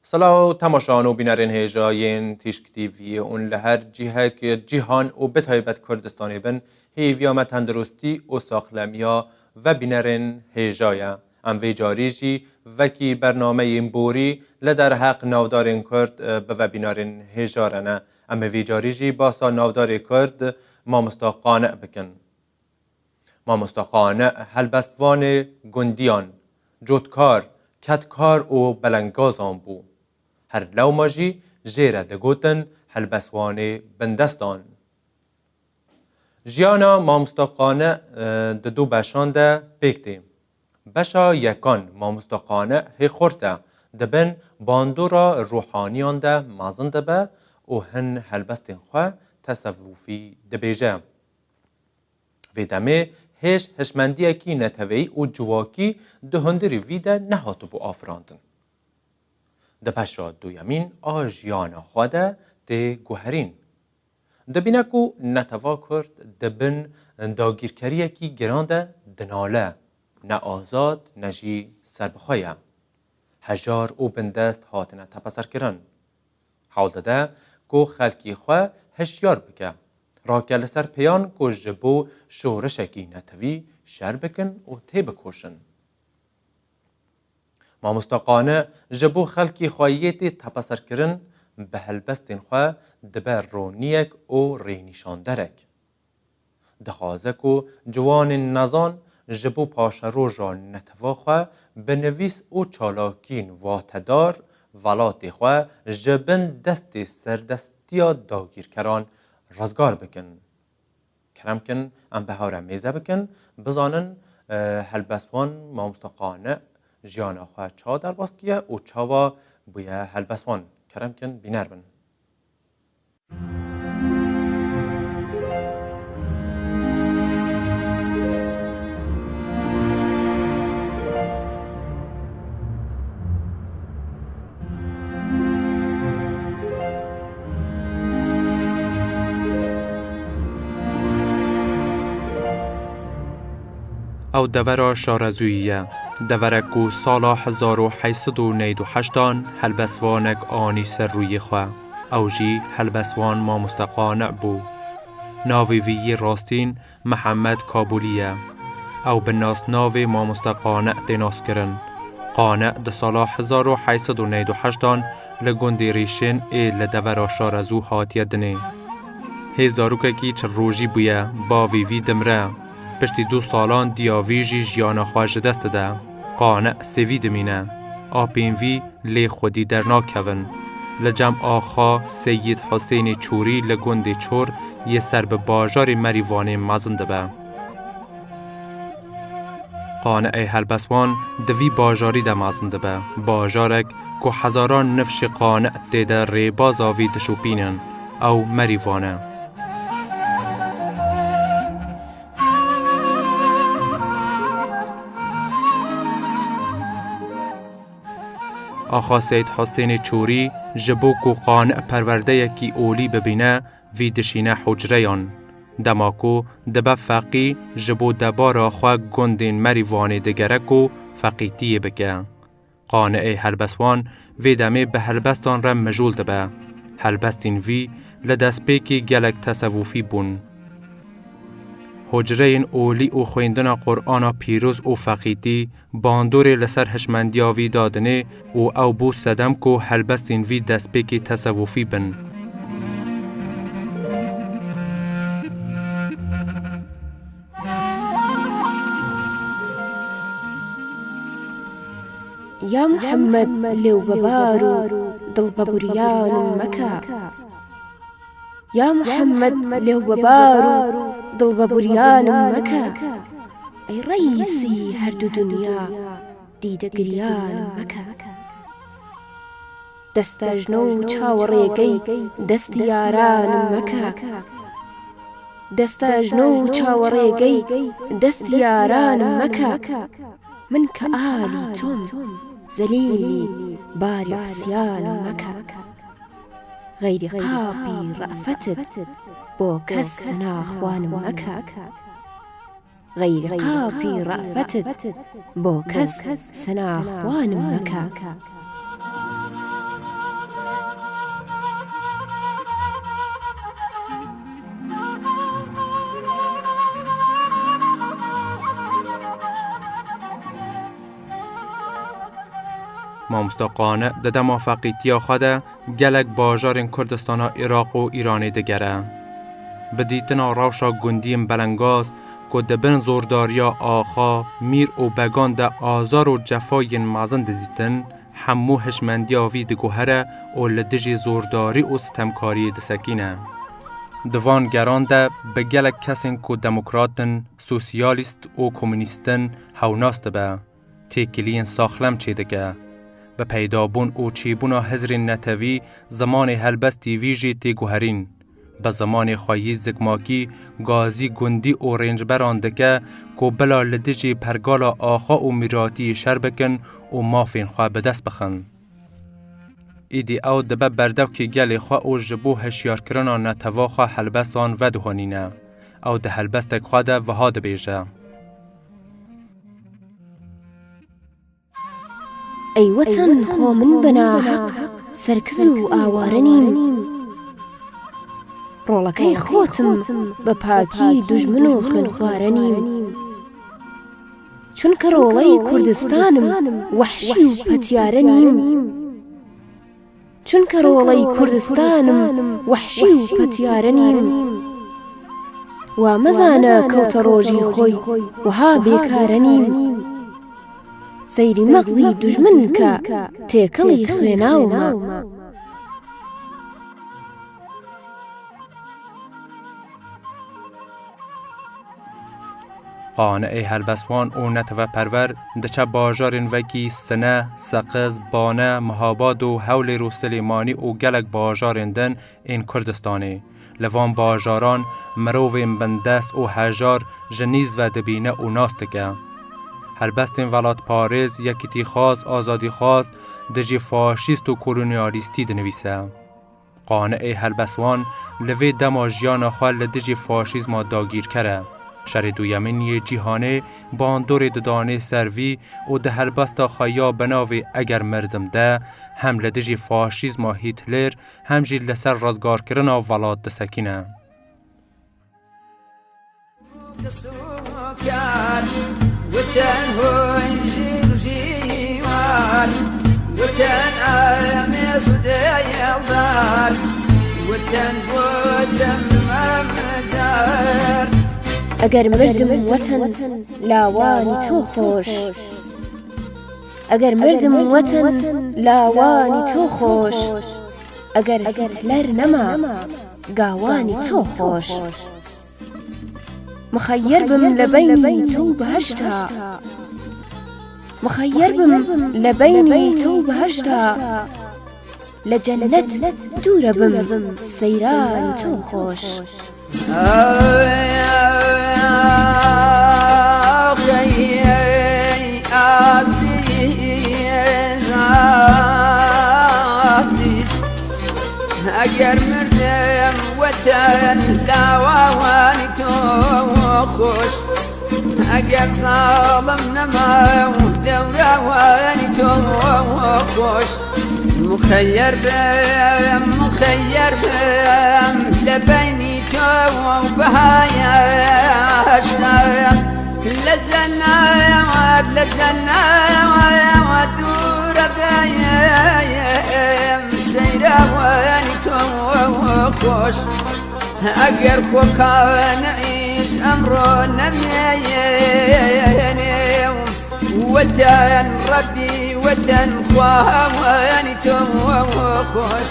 سلام تماشاان و بینرین هیجاین تیشک تیوی اون لهر جیه که جیهان و بتایبت کردستانی بن هیویام تندرستی و ساخلمیا و بینرین هیجایا ام وی جاریجی وکی برنامه این بوری لدر حق نودارین کرد به بینرین هیجارنه ام وی جاریجی باسا نوداری کرد ما مستقانع بکن ما مستقانع هلبستوان گندیان جوتکار کتکار و بلنگازان بو هر لو ماجی جیره دگوتن هلبسوانه بندستان. جیانا مامستقانه دو بشان ده بکتی. بشا یکان مامستقانه هی خورده دبن باندورا روحانیان ده مازن دبه و هن هلبستین خواه تصوفی دبیجه. ویدامه هش هشمندیه کی نتوی و جواکی ده هندری ویده نهاتو بو آفراندن. دپشا دویمین آجیانا خواده ده گوهرین. دبینه کو نتوا کرد دبن داگیرکریه کی گرانده دناله نه آزاد نجی سربخواه. هجار او بندست هاتنه تپسر کرن. حال داده کو خلکی خواه هشیار بکه. راکل سر پیان کو جبو شورشکی نتوی شر بکن و تی بکوشن. ما مستقانه جبو خلکی خواهیتی تپسر کرن به هلبستین خواه دبر رونیک و رینیشان درک. دخوازه کو جوان نزان جبو پاشرو جان نتوا خواه بنویس و چالاکین واتدار ولات خواه جبن دست سردستیا داگیر کران رزگار بکن. کرم کن ام بهاره میزه بکن بزانن هلبسوان ما مستقانه جیانا خواه چا در باز کیه و چاوا بویه هلبسوان کرم کن بینر بن. او دورا شارزویه دورکو سالا 1898 هلبسوانک آنی سر روی خواه او جی هلبسوان ما مستقانع بو ناویوی راستین محمد کابولیه او بناس ناوی ما مستقانع دیناس کرن قانع ده سالا 1898 لگندی ریشن ای لدورا شارزو هاتیه دنه هزاروکه کی چه روژی بویه با ویوی دمره پشتی 2 سالان دیاویجی جیانا خواج دست ده قانع سوی دمینه آپین وی لی خودی در ناکون لجمع آخا سید حسین چوری لگند چور یه سر به باجار مریوانه مزنده به قانع هلبسوان دوی باجاری ده مزنده به باجارک که هزاران نفش قانع دیده ری بازاوی دشوپینن او مریوانه آخا سید حسین چوری جبو کو قانع پرورده یکی اولی ببینه وی دشینه حجریان. دماکو دبا فقی جبو دبارا خواه گندین مریوان دگرکو فقیتیه بکه. قانع هلبسوان وی دمه به هلبستان رم مجول دبه. هلبستین وی لدست پیکی گلک تصوفی بون. حجرین اولی و خویندن قرآن پیروز و فقیتی باندور لسر هشمندیاوی دادنه او بو صدم کو هلبستین وی دست پیکی تصوفی بن. یا محمد لو ببارو دل ببریان مکه یا محمد لو ببارو دل ببریان مکه ای رئیسی هر دو دنیا دیده گریان مکه دست اجنو چاوریگی دست یاران مکه دست اجنو چاوریگی دست یاران مکه من که آلی تم زلیلی باری عصیان مکه غیر قابی رأفتت با کس ناخوان مکه غير قاپی رأفتت بۆ کەس سەناخوانم مەکە. مامۆستا قانع دەدە موفقیتیا خۆدا gelek bajarên Kurdistana Iraq û Îranê digere. Bi dîtina rewşa gundiyên belengaz ku dibin zordariya axa, mîr û began de azar û cefayên mezin didîtin, hemû hişmendiya wî diguhere û li dijî zordarî û sitemkariyê disekîne. Di van geran de bi gelek kesên ku demokratin, sosyalîst û komûnîstin hewnas dibe, têkiliyên saxlem çêdike. Bi peydabûn û çîbûna hizrên netewî zimanê helbestî wî jî tê guherîn. Bi zimanê xwe zikmakî, gazî gundî û rênjberan dike ku bila li dijî pergala axa û mîratiyê şer bikin û mafên xwe bi dest bixin. Îdî ew dibe berdewkê gelê xwe û ji bo hişyarkirina netewa xwe helbestan vedihonîne. Ew di helbestek xwe de wiha dibêje: ئەی وەتەن خۆ من بەناحەق سەرکز و ئاوارە نیم، ڕۆڵەکەی خۆتم بە پاکی دوژمن و خوێنخوارە نیم، چونکە ڕۆڵەی کوردستانم وەحشی و پەتیارە نیم، چونکە ڕۆڵەی کوردستانم وەحشی و پەتیارە نیم. وا مەزانە کەوتە ڕۆژی خۆی وها بێکارە نیم، سەیری مەغزی دوژمن کە تێکەڵی خوێناومە. قانعê helbestwan û neteveperwer diçe bajarên wekî Sine, Seqiz, Bane, Mihabad û Hewlêr û Silêmanî û gelek bajarên din ên Kurdistanê. Li van bajaran mirovên bindest û hejar ji nîz ve dibîne û nas dike. Helbestên welatparêz, yekîtîxwaz, azadîxwaz di jî faşîst û kolonyalîstî dinivîse. Qanعê helbestwan li vê dema jiyana xwe li dijî faşîzma dagîrker e. Şerê duyemîn yê cîhanê bandorê didanê ser vî û di helbesta xwe ya binavê eger mirdim de hem li dijî faşîzma Hitler hem jî li ser razgarkirina welat disekîne. وتن هوي جيوان وتن عامس وديالدار وتن بودم مزار ئەگەر مردم وەتەن لاوانی تۆ خۆش، ئەگەر مردم وەتەن لاوانی تۆ خۆش، ئەگەر هیتلەر نەما گاوانی تۆ خۆش. مخير بم لبيني تو بهشتا، مخير بم لبيني تو بهشتا، لجنة دور بم سيران تو خوش. اگر مردم وطن لاوانی تو خوش، اگر ظالم نما دوروانی تو خوش. مخیر بم لبینی تو بهایشتا، لجنة ودور بیم سیروانی تو خوش. اگر خوکان ایش امرو نمیینیم، وطن ربی وطن خواهانی تو خوش.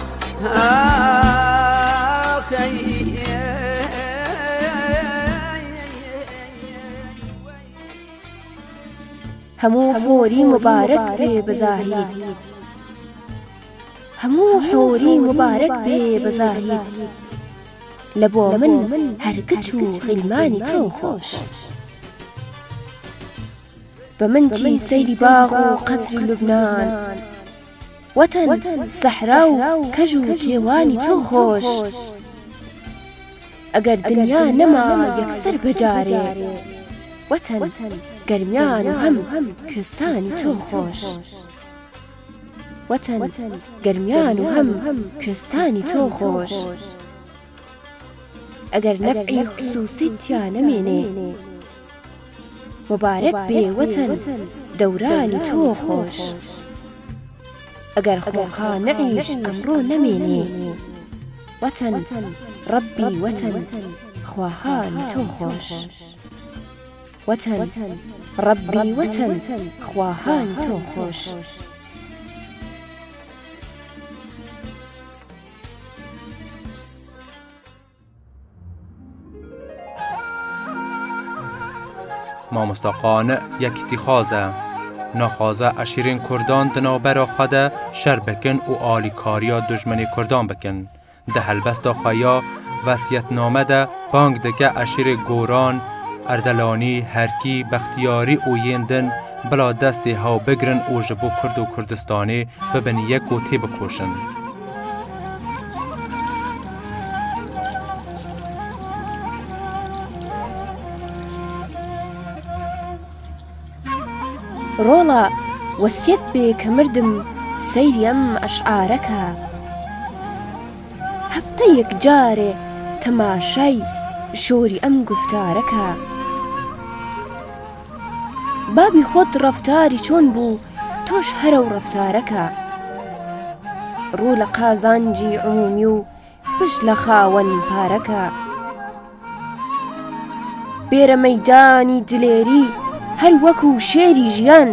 همو حوری مبارک بێ بەزاهید، هەموو حوری مبارک بێ بەزاهید، لە بۆ من هەرگچ و غیلمانی تۆ خۆش. بە من چی سەیری باغ و قەسری لوبنان، وەتەن سەحرا و کەژ و کێوانی تۆ خۆش. ئەگەر دنیا نەما یەکسەر بەجارێ، وەتەن گەرمیان و هەم کوێستانی تۆ خۆش وەتەن گەرمیان و هەم کوێستانی تۆ خۆش ئەگەر نەفعی خصوصی تیا نەمێنێ مبارەک بێ وەتەن دەورانی تۆ خۆش ئەگەر خۆخانەعیش ئەمڕۆ نەمێنێ وەتەن ڕەبی وەتەن خواهانی تۆ خۆش وەتەن ڕەبی وەتەن خواهانی تۆ خۆش مامۆستا قانع یەکیتی خازە ناخوازە عشیرین کوردان دنابەرا خەدە شەر بکن و ئالیکاریا دژمنی کوردان بکن ده هەلبەستا خەیا وەسیەتنامەدە بانگ دەکە عشیر گۆران ئەردەلانی هەرکی بەختیاری و یێندن بلا دەستی هاو بگرن و ji bo Kurd û Kurdistanê bibin yek û tê bikoşin. ڕۆڵە وەسیەت بێ کە مردم سەیری ئەم ئەشعارەکە هەفتەیەک جارێ تەماشای شۆری ئەم گوفتارەکە بابی خۆت ڕەفتاری چۆن بوو تۆش هەرە و ڕەفتارەکە ڕوو لە قازانجی عمومی و پشت لە خاوەن پارەکە بێرە مەیدانی دلێری هەر وەکو شێری ژیان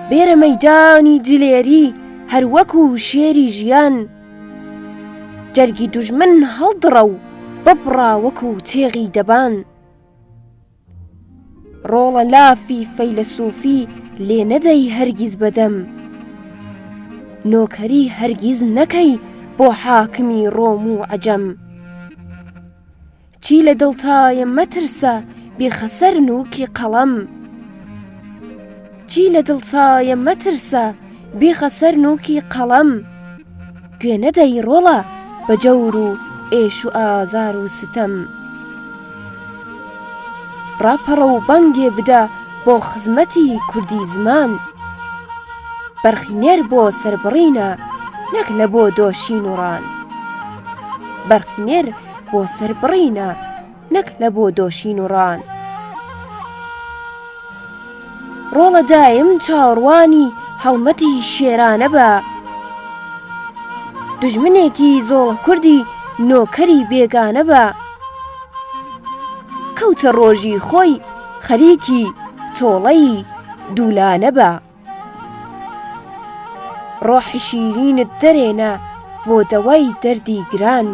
بێرە مەیدانی دلێری هەر وەکو شێری ژیان جەرگی دوژمن هەڵدڕە و ببڕا وەکو تێغی دەبان ڕۆڵە لافی فەیلسوفی لێ نەدەی هەرگیز بەدەم نۆکەری هەرگیز نەکەی بۆ حاکمی ڕۆم و عەجەم چی لە دڵتایە مەترسە بێخەسەر نووکی قەڵەم چی لە دڵتایە مەترسە بێخەسەر نووکی قەڵەم گوێ نەدەی ڕۆڵە بە جەور و ئێش و ئازار و ستەم ڕاپەڕە و بانگێ بدە بۆ خزمەتی کوردی زمان بەرخینێر بۆ سەربڕینە نەک لە بۆ دۆشین و ڕان بەرخینێر بۆ سەربڕینە نەک لە بۆ دۆشین و ڕان ڕۆڵە دایم چاوەڕوانی هەڵمەتی شێرانە بە دوژمنێکی زۆڵە کوردی نۆکەری بێگانە بە کەوتە ڕۆژی خۆی خەریکی تۆڵەی دوولانە بە ڕۆحی شیرینت دەرێنە بۆ دەوای دەردی گران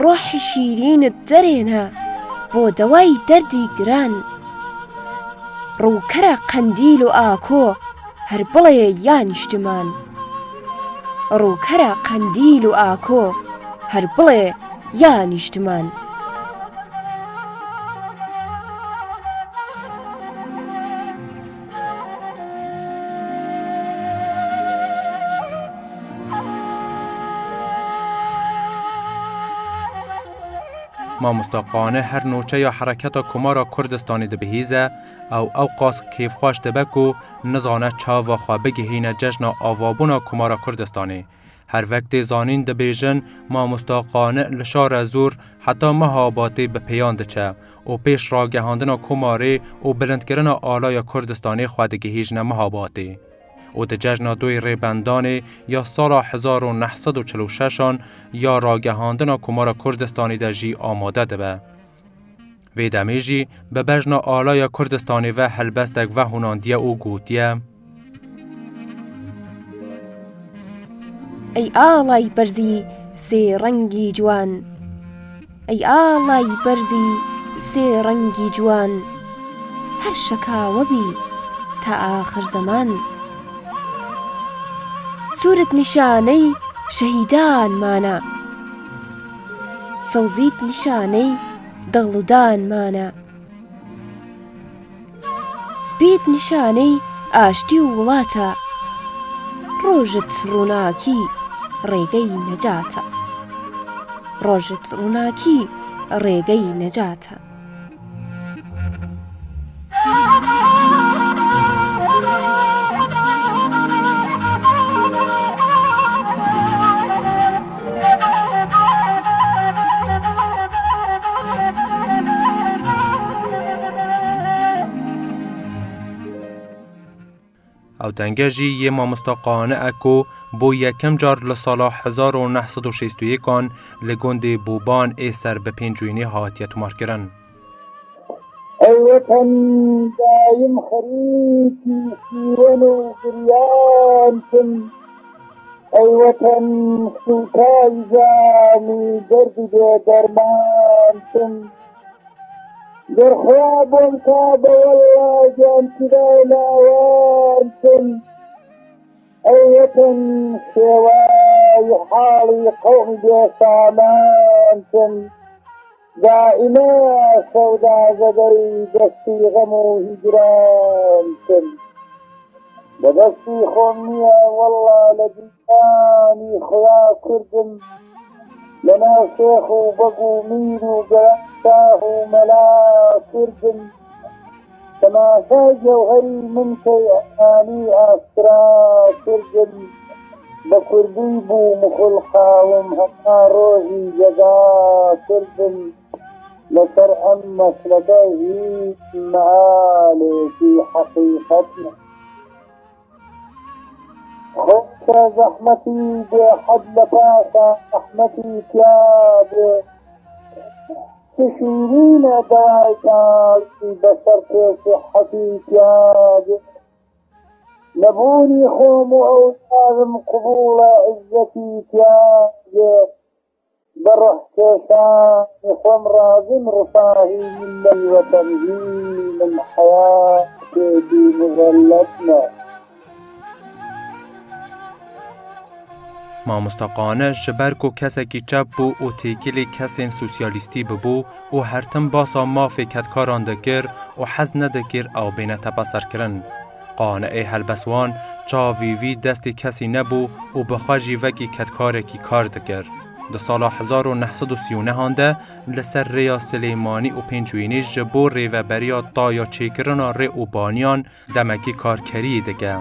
ڕۆحی شیرینت دەرێنە بۆ دەوای دەردی گران ڕووکەرە قەندیل و ئاکۆ هەر بڵێ یا نیشتمان ڕووکەرە قەندیل و ئاکۆ هەر بڵێ یا نیشتمان مامۆستا قانع هەر نوچەیە حرەکەتە کۆمارە کوردستانی دەبهێزە ئەو قاس کێفخواش دەبەک و نزانە چاوە خوا بگەهینە جەژنە ئاوابوونا کۆمارە کوردستانی هەر وەکتێ زانین دەبێژن مامۆستا قانع لە شارە زۆر حتا مەهاباتێ بە پەیان دەچە و پێش ڕاگەهاندنە کۆمارێ و بلندکردنە ئالایە کوردستانی خوا دەگەهێژنە مەهاباتێ و د جشن دوی ریبندانه یا سال 1946 یا راگهاندن کمار کردستانی دا جی آماده ده و دمیجی به بجن آلای کردستانی و هلبستک و هناندیه او گوتیه ای آلای برزی سی رنگی جوان ای آلای برزی سی رنگی جوان هر شکاوه بی تا آخر زمان سورت نشانەی شەهیدانمانە سەوزیت نیشانەی دڵودانمانە سپیت نیشانەی ئاشتی و وڵاتە ڕۆژت ڕووناکی ڕێگەی نەجاتە ڕۆژت ڕووناکی ڕێگەی نەجاتە او دنگجی یه مامستا قانع کو بو یکم جار لسالا 1961 لگند بوبان ایسر به پینجوینی هاتیت مارکرن. وطن دايم خريطي سيران وبريانتم أي وطن سوكاي زامي درد درمانتم در خواب وانتاب والله جان كداينا وانتم أي وطن شواي حالي قوم جسامانتم دائما سودا زدري دستي غم وهجرانتم بدستي خمية والله لجياني خيا كردم لنا شيخ وبقو مين وقلتاه ملا كردم تماشا جوهري من شيئاني أسرى كردم بكردي بو مخلقا ومهما روحي جدا كردم لسر أمس لديه معالي في حقيقتنا خبت زحمتي بحد لفاقة رحمتي تياب تشيرين دوايتك بشرت صحتي تياب نبوني خوم وأوزارم قبول عزتي تياب برحت شان خوم رازم رفاهي من لي وتنهي من حياتي بمغلتنا مامۆستا قانع جبر کو کسکی چپ بو و تیکلی کسین سوسیالیستی ببو و هرتم باسا مافی کدکاران دکر و حز ندکر او بین تپسر کرن. قانع هلبسوان چاویوی دست کسی نبو و بخواجی وکی کدکاره کی کار دکر. ده سال 1939 هانده لسر ریا سلیمانی و پنجوینی جبو ریو بریا تایا چیکرنا ری و بانیان دمکی کارکری دکر.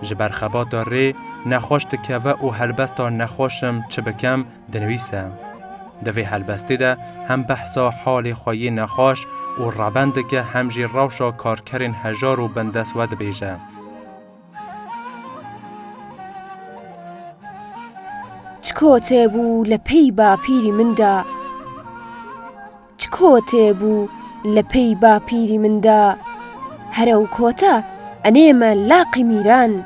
جبر خبات ری نخوشت که و هلبستا نخوشم چه بکم دنویسه. دوی هلبستی ده هم بحثا حال خواهی نخوش و ربند که همجی روشا کارکرین هجار و بندس ود بیجه. چکوته بو لپی با پیری منده چکوته بو لپی با پیری منده هرو کوته انیمه لاقی میران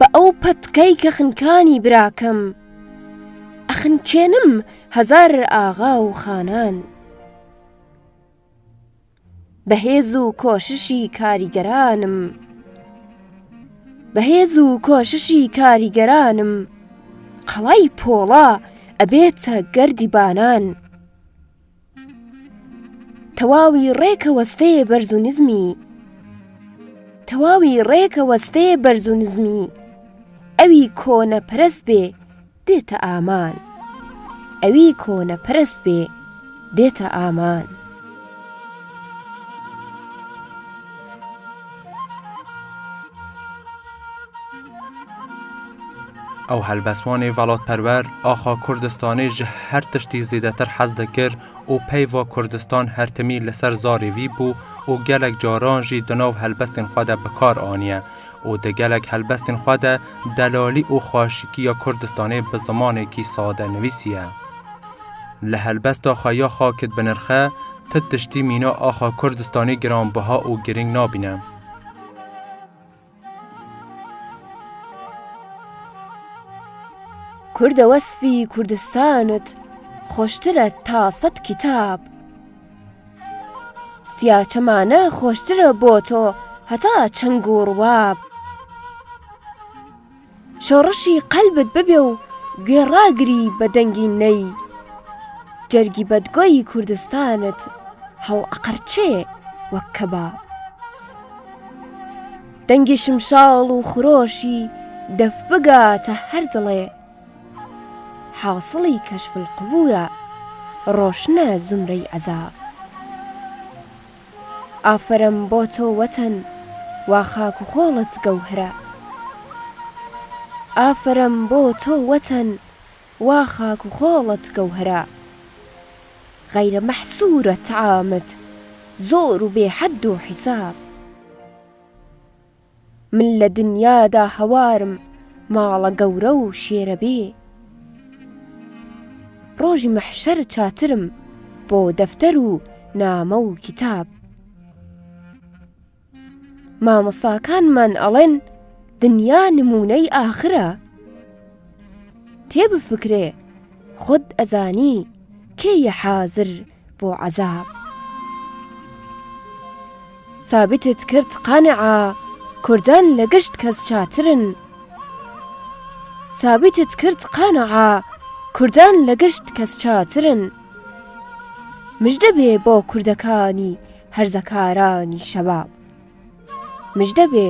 با او پتکی که خنکانی براکم اخنکینم هزار آغا و خانان بهیز و کوششی کاریگرانم قلای پولا ابیتا گردی بانان تواوی ریک وسته برزو نزمی اوی کونه پرست بی دیتا آمان او هلبسوان ولات پرور آخا کردستانی جه هر تشتی زیده تر حز دکر و پیوا کردستان هر تمی لسر زاریوی بو و گلک جاران جی دناو هلبستین خواده بکار آنیه و ده گلک هلبستین خواده دلالی و خواشکی یا کردستانی به زمانه کی ساده نویسیه. لهلبستا خوایا خاکت بنرخه تد تشتی مینا آخا کردستانی گرانبها و گرینگ نابینه. کرد وصفی کردستانت خوشتره تا 100 کتاب سیاچمانه خوشتره بۆ تۆ هەتا چەنگ و ڕواب شۆڕشی قەلبت ببێ و گوێڕاگری بە دەنگی نەی جەرگی بەدگۆی کوردستانت هەڵ ئەقەرچێ وەک کەباب دەنگی شمشاڵ و خرۆشی دەف بگاتە هەر دڵێ حاصلی کەشف القبورە ڕۆشنە زومرەی عەزاب ئافەرم بۆ تۆ وەتەن وا خاک و خۆڵت گەوهرە ئافەرم بۆ تۆ وەتەن وا خاک و خۆڵت گەوهرە غەیرە مەحسوورە تەعامت زۆر و بێ حەد و حیساب من لە دنیادا هەوارم ماڵە گەورە و شێرە بێ. ڕۆژی مەحشەر چاترم بۆ دەفتەر و نامە و کتاب. مامۆستاکانمان ئەڵێن دنیا نمونەی ئاخرە. تێبفکرێ خۆت ئەزانی کێیە حازر بۆ عەزاب. سابتت کرد قانعە کوردان لە گشت کەس چاترن. سابتت کرد قانعە کوردان لە گشت کەس چاترن. مژدە بێ بۆ کوردەکانی هەرزەکارانی شەباب. مژدە بێ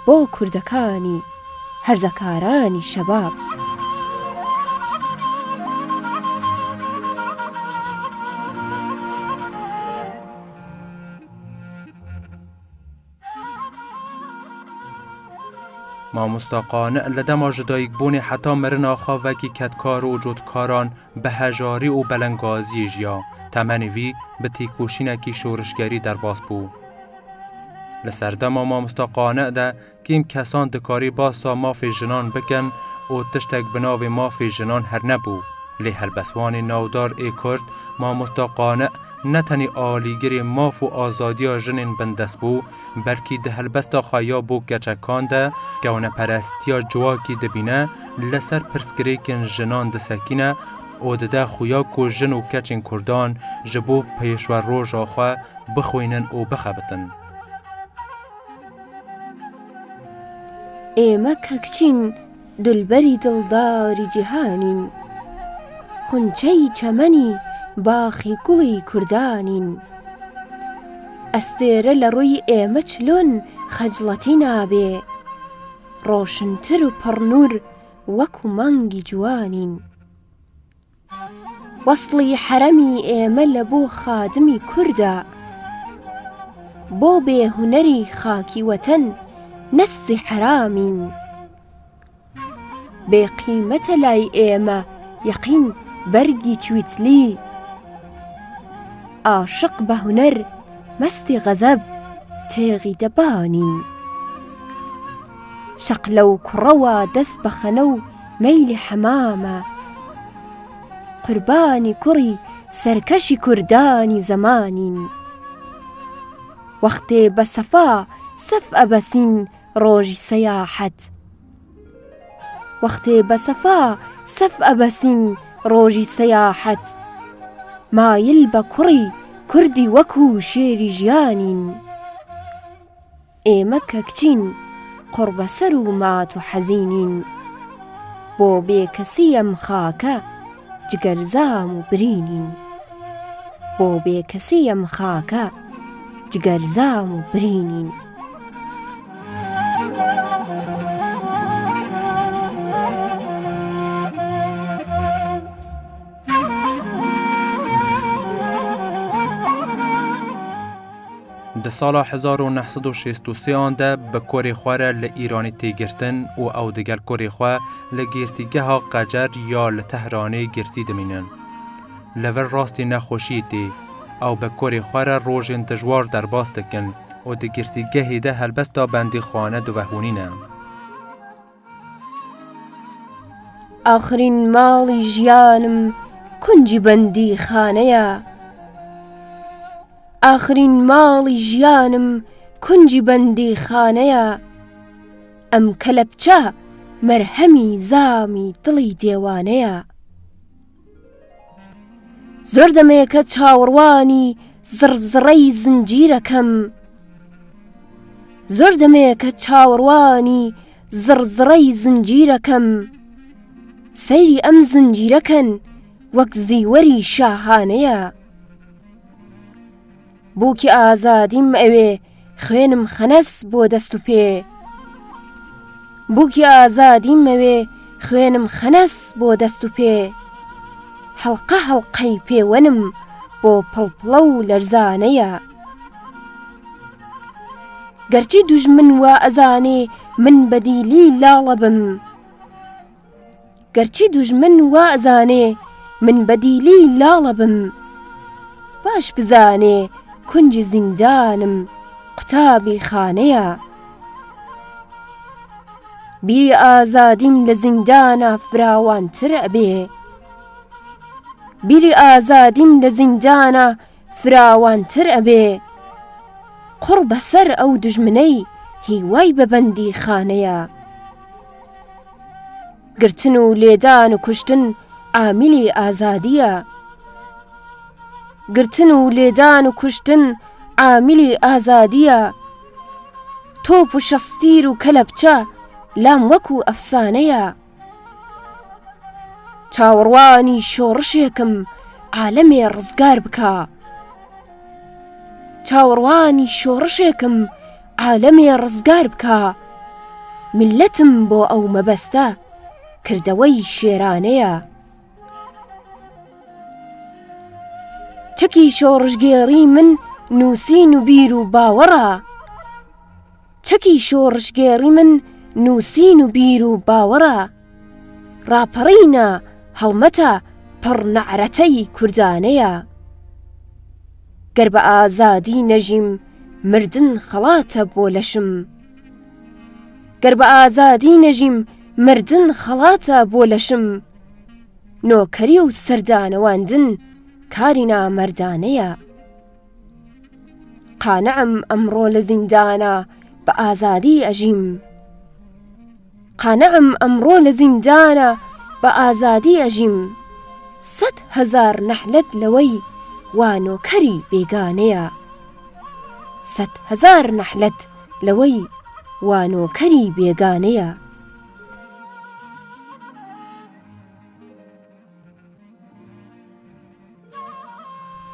بۆ کوردەکانی هەرزەکارانی شەباب. مامۆستا قانع لە دەما ژدایکبوونی حتا مرنا خاوەکی کەتکار و جوتکاران بە هەژاری و بەلەنگازی ژیا تەمەنی وی بە تێکۆشینێکی شۆڕشگەری دەرباس بوو. لە سەردەما مامۆستا قانعدا کیم کەسان دکاری باسا مافی ژنان بکەن و تشتێک بناوی مافی ژنان هەر نەبوو. لێ هەلبەسوانی ناودار ئێ کورد مامۆستا قانع نەتەنی ئالیگری ماف و ئازادیا ژنین بەندەست بوو بەلکی دە هەلبەستا خایا بۆ گەچەکاندا گەونەپەرەستیا جواکی دەبینە لەسەر پرسگرێکن ژنان دەسەکینە و دەدا خویاک و ژن و کەچین کوردان ji بۆ پێشوە ڕۆژا خوا بخوێنن و بخەبتن. ئێمە کە کچین دولبەری دڵداری جیهانین. خونچەی چەمەنی باخی گوڵی کوردانین. ئەستێرە لە ڕووی ئێمە چلۆن خەجڵەتی نابێ. ڕۆشنتر و پڕنور وەکو مانگی جوانین. وەسڵی حەرەمی ئێمە لە بۆ خادمی کووردا. بۆ بێهونەری خاکی وەتەن نەسی حەرامین. بێقیمەتە لای ئێمە یەقین بەرگی چویتلی. عاشق بە هونەر مەستی غەزەب تێغی دەبانین. شەقلە و کوڕەوە دەست بە خەنە و مەیلی حەمامە. قوربانی کوڕی سەرکەشی کوردانی زەمانین. وەختێ بە سەفا سەف ئەبەسین ڕۆژی سەیاحەت. وەختێ بە سەفا سەف ئەبەسین ڕۆژی سەیاحەت. مایل بە کوڕی کوردی وەکو شێری ژیانین. ئێمە کە کچین قوربەسەر و مات و حەزینین. بۆ بێکەسی ئەم خاکە جگەرزام و برینین. بۆ بێکەسی ئەم خاکە جگەرزام و برینین. د سالا 1963 آنده به کوری خواره لإیرانی تیگرتن و او دیگر کوری خواه لگیرتیگه ها قجر یا لتهرانه گرتی دمینن. لور راستی نخوشی تی او به کوری خواره روژ انتجوار در باست کن و دیگرتیگه هیده هلبستا بندی خوانه دو وحونینه. آخرین ماڵی ژیانم کنجی بەندی خانەیە. آخرین ماڵی ژیانم کنجی بەندی خانەیە. ئەم کەلەپچە مەرهەمی زامی دڵی دێوانەیە. زۆر دەمێکە چاوەڕوانی زڕزڕەی زنجیرەکەم. زۆر دەمێکە چاوەڕوانی زڕزڕەی زنجیرەکەم. سەیری ئەم زنجیرەکەن وەک زیوەری شاهانەیە. بووکی ئازادیم ئەوێ خوێنم خەنەس بۆ دەست و پێ. بووکی ئازادیم ئەوێ خوێنم خەنەس بۆ دەست و پێ. هەڵقە هەڵقەی پێوەنم بۆ پڵپڵە و لەرزانەیە. گەرچی دوژمن وا ئەزانێ من بەدیلی لاڵە بم. گەرچی دوژمن وا ئەزانێ من بەدیلی لاڵە بم. باش بزانێ کنجی زیندانم قوتابی خانەیە. بیری ئازادیم لە زیندانە فراوانتر ئەبێ بیری ئازادیم لە زیندانە فراوانتر ئەبێ قڕ بەسەر ئەو دژمنەی هیوای بەبەندی خانەیە گرتن و لێدان و کوشتن عامیلی ئازادیە گرتن و لێدان و کوشتن عامیلی ئازادیە تۆپ و شەستیر و کەلەپچە لام وەکو ئەفسانەیە چاوەڕوانی شۆڕشێکم عالەمێ ڕزگار بکە چاوەڕوانی شۆڕشێکم عالەمێ ڕزگار بکە ملەتم بۆ ئەو مەبەستە کردەوەی شێرانەیە چەکی شۆڕشگێڕی من نووسین و بیر و باوەڕە چەکی شۆڕشگێڕی من نووسین و بیر و باوەڕە ڕاپەڕینە هەڵمەتە پڕ نەعرەتەی کوردانەیە گەر بە ئازادی نەژیم مردن خەڵاتە بۆ لەشم گەر بە ئازادی نەژیم مردن خەڵاتە بۆ لەشم نۆکەری و سەردانەواندن کاری نامەردانەیە قانەعم ئەمڕۆ لە زیندانە بە ئازادی ئەژیم قانەعم ئەمڕۆ لە زیندانە بە ئازادی ئەژیم 100,000 نەحلەت لەوەی وانۆکەری بێگانەیە 100,000 نەحلەت لەوەی وانۆکەری بێگانەیە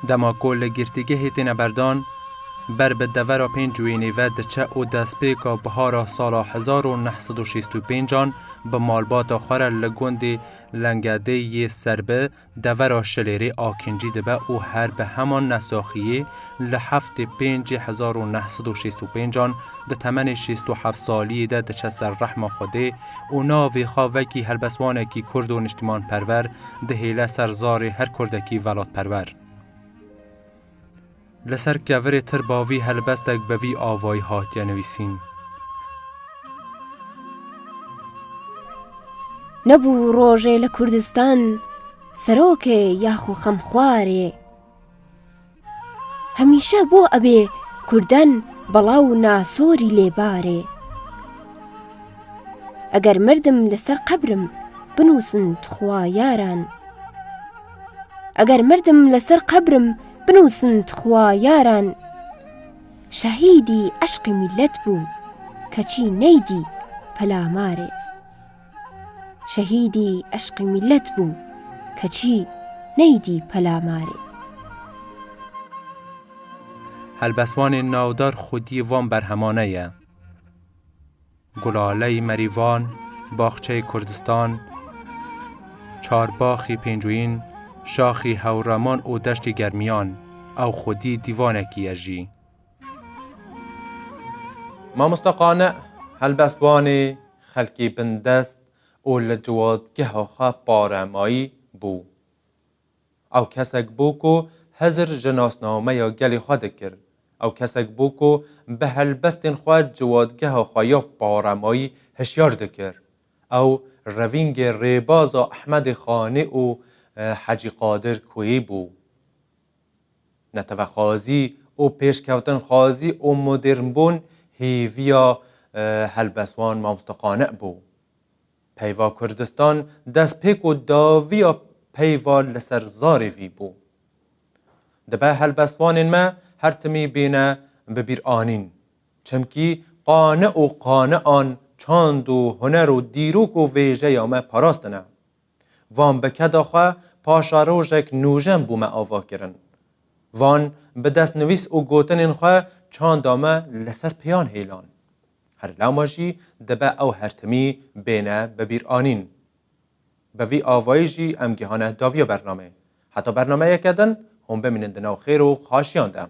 دەماکۆ لە گرتیگەهی تێنەبەردان بەر بە دەڤەرە پێنجوێنێڤە دەچە و دەستپێکە بەهارە ساڵا 1965 بە مالباتە خوارە لە گوندی لەنگەدەیی سەربە دەڤەرە شلێرێ ئاکینجی دەبە و هەر بە هەمان نەساخیە لە هەفتی 1965 دە تەمەنی 67 ساڵیەدا دەچە سەر ڕەحمە خودێ و ناوی خاوەکی هەلبەسوانێکی کورد و نیشتیمان پەرڤەر دەهێلە سەرزاری هەر کوردێکی ڤەڵات پەرڤەر لەسەر کەڤرێ تر باوی هەلبەستێک بەوی ئاوایی هاتیە نوویسین نەبوو ڕۆژێ لە کوردستان سەرۆکێ یاخۆ خەمخوارێ هەمیشە بۆ ئەبێ کوردان بەڵاو ناسۆری لێبارێ ئەگەر مردم لەسەر قەبرم بنووسن تخوا یاران ئەگەر مردم لەسەر قەبرم بنووسن تخوا یاران شەهیدی عەشقی میلەت بوو کەچی نەیدی پەلامارێ شەهیدی عەشقی میلەت بوو کەچی نەیدی پەلامارێ هەلبەسوانی ناودار خودی وان بەرهەمانەیە گوڵالەی مەریڤان باخچەی کوردستان چارباخی پێنجوین شاخی هەوڕەمان و دەشتی گەرمیان ئەو خودی دیوانێکی ئەژی مامۆستا قانع هەلبەسوانی خەلکی بندەست و لە جوادگەهەخە پارەمایی بوو ئەو کەسێک بوو کو هەزر ji nasnameya gelê xwe dikir ew kesek bû ku bi helbestên xwe ciwadgeha xwe ya paramayî hişyar dikir ew revîngê rêbaza Ehmedê Xanê û Hecî Qadir Kûyî bû netevexwazî û pêşkevtinxwazî û modernbûn hêviya helbeswan Mamosta Qaniq bû peyva Kurdistan destpêk û daviya peyva li ser zarê vî bû dibe helbeswanên me her timî bêne bibîranîn çimkî qaniq û qaniqan çand û huner û dîrok û vêjeya me parastine van bi keda xwe paşa rojek nûjen bû me ava kirin van bi destnivîs û gotinên xwe çanda me li ser pêyan hêlan her lawma jî dibe ew her timî bêne bibîranîn bi vî avayî jî em gihane daviya bername heta bernameyeke din hûn bimînin di nav xêr û xaşiyan de